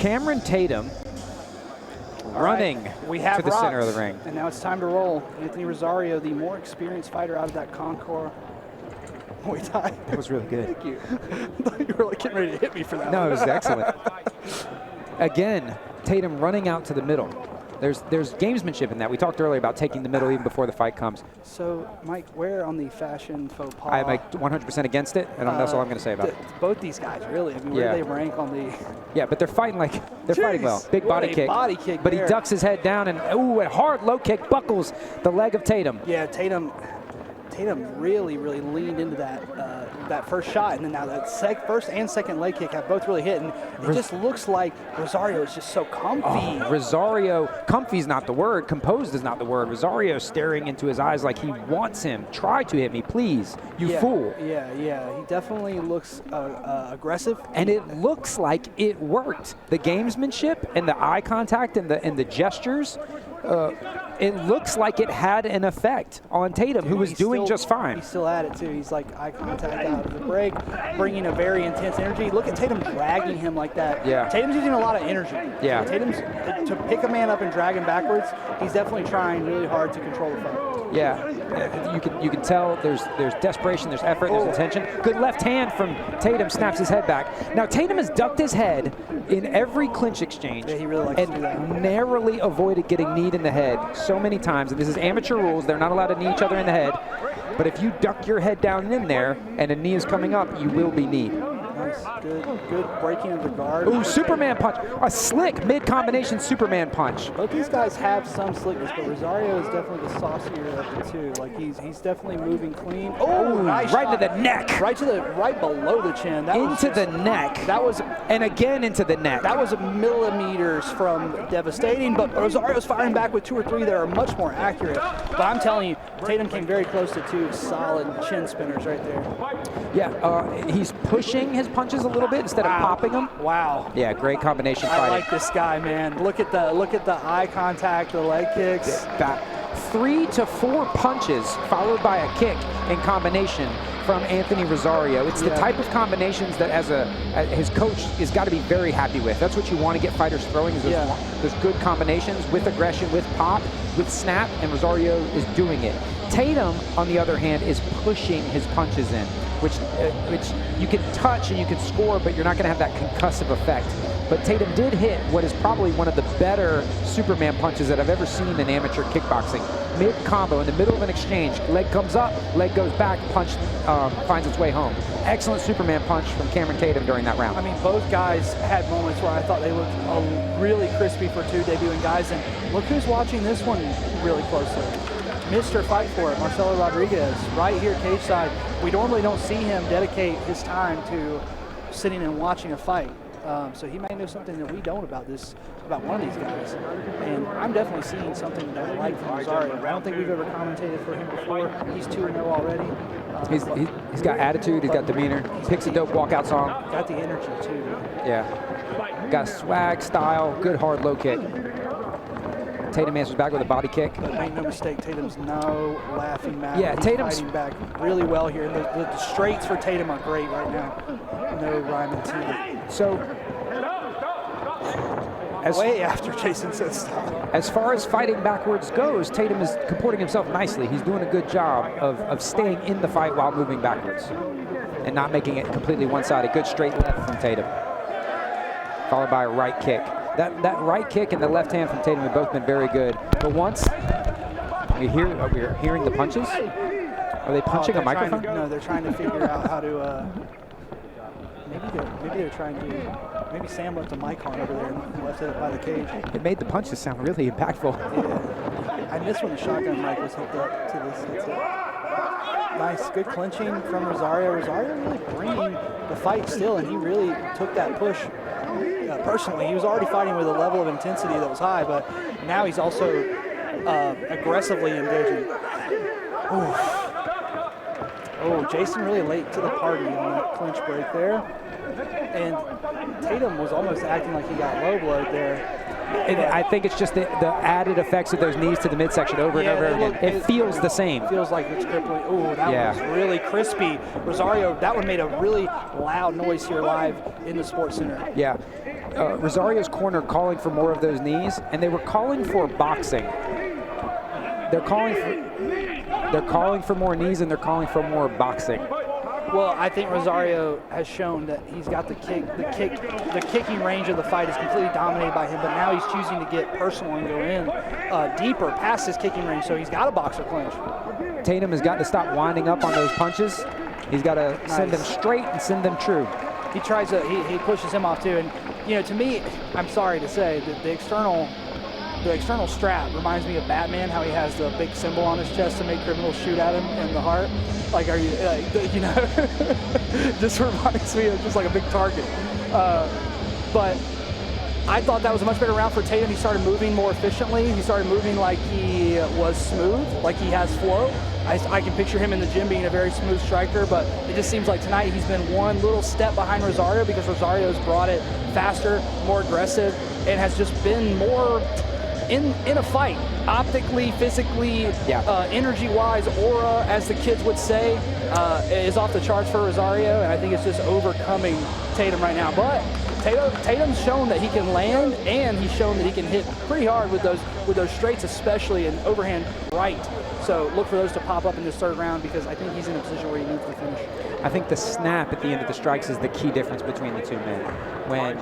Cameron Tatum running to the center of the ring. And now it's time to roll. Anthony Rosario, the more experienced fighter out of that Concord Muay Thai. That was really good. Thank you. I thought you were like getting ready to hit me for that. No, it was excellent. Again, Tatum running out to the middle. There's gamesmanship in that. We talked earlier about taking the middle even before the fight comes. So, Mike, where on the fashion faux pas? I'm like 100% against it, and that's all I'm going to say about it. Both these guys, really. I mean, where do they rank on the... Yeah, but they're fighting fighting well. Big body kick. But he ducks his head down, and a hard low kick buckles the leg of Tatum. Yeah, Tatum really, really leaned into that that first shot, and then now that first and second leg kick have both really hit, and it just looks like Rosario is just so comfy. Oh, Rosario, comfy's not the word, composed is not the word. Rosario staring into his eyes like he wants him. Try to hit me, please, you fool. Yeah, he definitely looks aggressive. And it looks like it worked. The gamesmanship and the eye contact and the gestures, it looks like it had an effect on Tatum, who was doing just fine. He still had it, too. He's like eye contact out of the break, bringing a very intense energy. Look at Tatum dragging him like that. Yeah. Tatum's using a lot of energy. Yeah. So Tatum's, to pick a man up and drag him backwards, he's definitely trying really hard to control the fight. Yeah, you can tell there's desperation, there's effort, there's intention. Good left hand from Tatum, snaps his head back. Now Tatum has ducked his head in every clinch exchange, he really likes to do that. Narrowly avoided getting kneed in the head so many times. And this is amateur rules; they're not allowed to knee each other in the head. But if you duck your head down in there and a knee is coming up, you will be kneed. Nice, good breaking of the guard. Ooh, Superman punch. A slick mid-combination Superman punch. Both these guys have some slickness, but Rosario is definitely the saucier of the two. Like he's definitely moving clean. Oh, nice right shot. to the neck. Right below the chin. The neck. And again into the neck. That was millimeters from devastating, but Rosario's firing back with 2 or 3 that are much more accurate. But I'm telling you, Tatum came very close to 2 solid chin spinners right there. Yeah, he's pushing his punches a little bit instead of popping them. Wow. Yeah, great combination fighting. I like this guy, man. Look at the eye contact, the leg kicks. Back 3 to 4 punches followed by a kick in combination from Anthony Rosario. It's the type of combinations that his coach has got to be very happy with. That's what you want to get fighters throwing, is those good combinations with aggression, with pop, with snap, and Rosario is doing it. Tatum, on the other hand, is pushing his punches in, which you can touch and you can score, but you're not going to have that concussive effect. But Tatum did hit what is probably one of the better Superman punches that I've ever seen in amateur kickboxing. Mid-combo, in the middle of an exchange, leg comes up, leg goes back, punch finds its way home. Excellent Superman punch from Cameron Tatum during that round. I mean, both guys had moments where I thought they looked really crispy for 2 debuting guys, and look who's watching this one really closely. Mr. Fight For It, Marcelo Rodriguez, right here cage side. We normally don't see him dedicate his time to sitting and watching a fight. So he may know something that we don't about one of these guys. And I'm definitely seeing something that I like from Rosario. I don't think we've ever commentated for him before. He's 2-0 already. He's got attitude, he's got demeanor, picks a dope walkout song. Got the energy too. Yeah. Got swag, style, good hard low kick. Tatum answers back with a body kick. But make no mistake, Tatum's no laughing matter. Yeah, Tatum's fighting back really well here. The straights for Tatum are great right now. No rhyme and reason. So, way after Jason said stop. As far as fighting backwards goes, Tatum is comporting himself nicely. He's doing a good job of staying in the fight while moving backwards and not making it completely one-sided. Good straight left from Tatum, followed by a right kick. That right kick and the left hand from Tatum have both been very good. But once we're hearing the punches. Are they punching a microphone? No, they're trying to figure out how to. Maybe they're trying to. Maybe Sam left the mic on over there and left it by the cage. It made the punches sound really impactful. Yeah. I missed when the shotgun mic was hooked up to this headset. Nice, good clinching from Rosario. Rosario really bringing the fight still, and he really took that push. Personally, he was already fighting with a level of intensity that was high, but now he's also aggressively engaging. Oh, Jason really late to the party on that clinch break there. And Tatum was almost acting like he got low blowed there. And I think it's just the added effects of those knees to the midsection over and over again. It feels the same. Feels like it's crippling. Ooh, that was really crispy. Rosario, that one made a really loud noise here live in the Sports Center. Yeah. Rosario's corner calling for more of those knees, and they were calling for boxing. They're calling for more knees, and they're calling for more boxing. Well, I think Rosario has shown that he's got the kicking range of the fight is completely dominated by him, but now he's choosing to get personal and go in deeper past his kicking range, so he's got a boxer clinch. Tatum has got to stop winding up on those punches. He's got to send them straight and send them true. He tries to, he pushes him off too, and you know, to me, I'm sorry to say that the external strap reminds me of Batman, how he has the big symbol on his chest to make criminals shoot at him in the heart. Like, are you, you know, just reminds me of just like a big target. But I thought that was a much better round for Tatum. He started moving more efficiently. He started moving like he was smooth, like he has flow. I can picture him in the gym being a very smooth striker, but it just seems like tonight he's been one little step behind Rosario because Rosario's brought it faster, more aggressive, and has just been more in a fight, optically, physically, energy-wise, aura, as the kids would say, is off the charts for Rosario, and I think it's just overcoming Tatum right now. But Tatum's shown that he can land, and he's shown that he can hit pretty hard with those straights, especially an overhand right. So look for those to pop up in this third round because I think he's in a position where he needs to finish. I think the snap at the end of the strikes is the key difference between the two men. When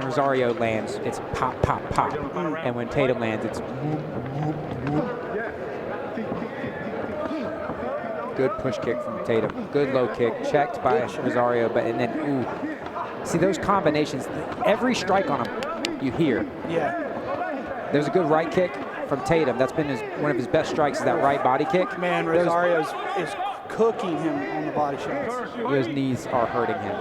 Rosario lands, it's pop, pop, pop. And when Tatum lands, it's whoop, whoop, whoop. Good push kick from Tatum. Good low kick, checked by Rosario, and then, ooh. See those combinations, every strike on him, you hear. Yeah. There's a good right kick from Tatum. That's been one of his best strikes, is that right body kick. Man, Rosario is cooking him on the body shots. Those knees are hurting him.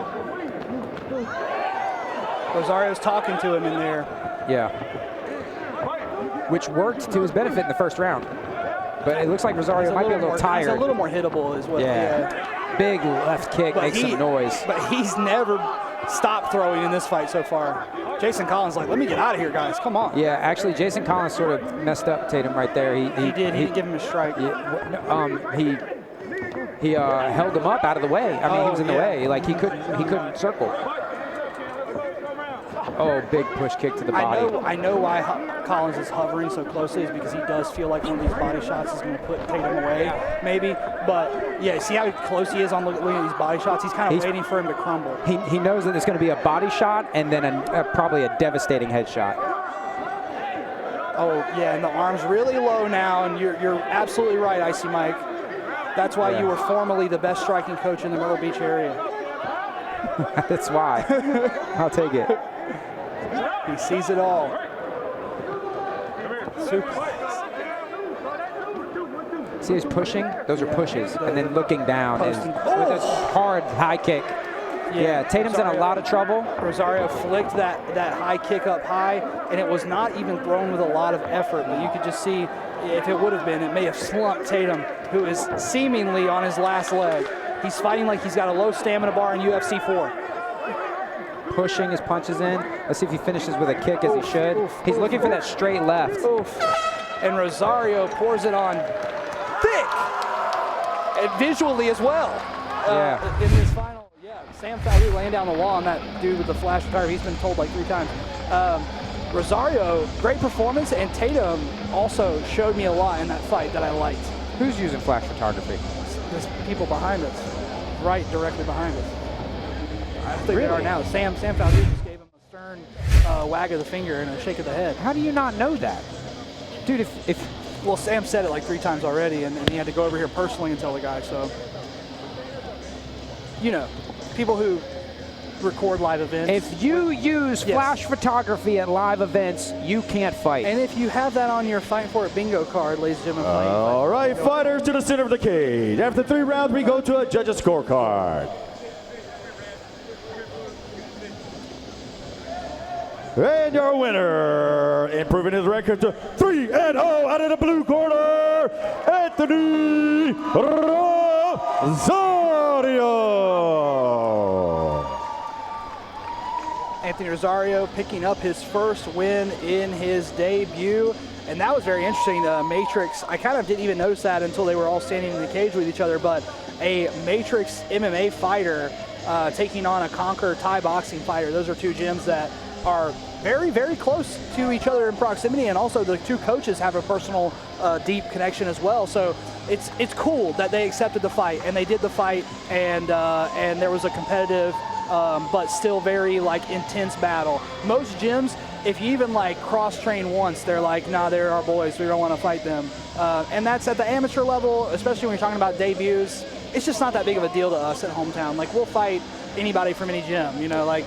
Rosario's talking to him in there. Yeah. Which worked to his benefit in the first round. But it looks like Rosario might be a little tired. He's a little more hittable as well. Yeah. Big left kick makes some noise. But he's never stopped throwing in this fight so far. Jason Collins like, let me get out of here, guys. Come on. Yeah, actually, Jason Collins sort of messed up Tatum right there. He didn't give him a strike. He held him up out of the way. I mean, he was in the way. Like he couldn't circle. Oh, big push kick to the body. I know why Collins is hovering so closely is because he does feel like one of these body shots is going to put Tatum away, maybe. But yeah, see how close he is on looking at these body shots? He's kind of waiting for him to crumble. He knows that it's going to be a body shot and then probably a devastating headshot. Oh yeah, and the arm's really low now, and you're absolutely right, Icy Mike. That's why you were formerly the best striking coach in the Myrtle Beach area. That's why. I'll take it. He sees it all. Suplex. See his pushing? Those are pushes. And then looking down with a hard high kick. Yeah, Tatum's in a lot of trouble. Rosario flicked that high kick up high, and it was not even thrown with a lot of effort, but you could just see if it would have been, it may have slumped Tatum, who is seemingly on his last leg. He's fighting like he's got a low stamina bar in UFC 4. Pushing his punches in. Let's see if he finishes with a kick as he should. He's looking for that straight left. And Rosario pours it on thick, and visually as well. In this final, Sam Fallu laying down the wall on that dude with the flash photography. He's been told like 3 times. Rosario, great performance, and Tatum also showed me a lot in that fight that I liked. Who's using flash photography? There's people behind us, right directly behind us. I think they are now. Sam Fallu just gave him a stern wag of the finger and a shake of the head. How do you not know that? Dude, well, Sam said it like 3 times already, and he had to go over here personally and tell the guy, so. You know, people who record live events. If you use flash photography at live events, you can't fight. And if you have that on your Fight For It bingo card, ladies and gentlemen. All right, fighters to the center of the cage. After 3 rounds, we go to a judge's scorecard. And your winner, improving his record to 3-0 out of the blue corner, Anthony Rosario. Anthony Rosario picking up his first win in his debut. And that was very interesting. Matrix, I kind of didn't even notice that until they were all standing in the cage with each other, but a Matrix MMA fighter taking on a Conquer Thai boxing fighter. Those are two gyms that are very, very close to each other in proximity, and also the two coaches have a personal deep connection as well. So it's cool that they accepted the fight, and they did the fight, and there was a competitive but still very like intense battle. Most gyms, if you even like cross-train once, they're like, nah, they're our boys, we don't want to fight them. And that's at the amateur level, especially when you're talking about debuts. It's just not that big of a deal to us at Hometown. Like, we'll fight anybody from any gym, you know, like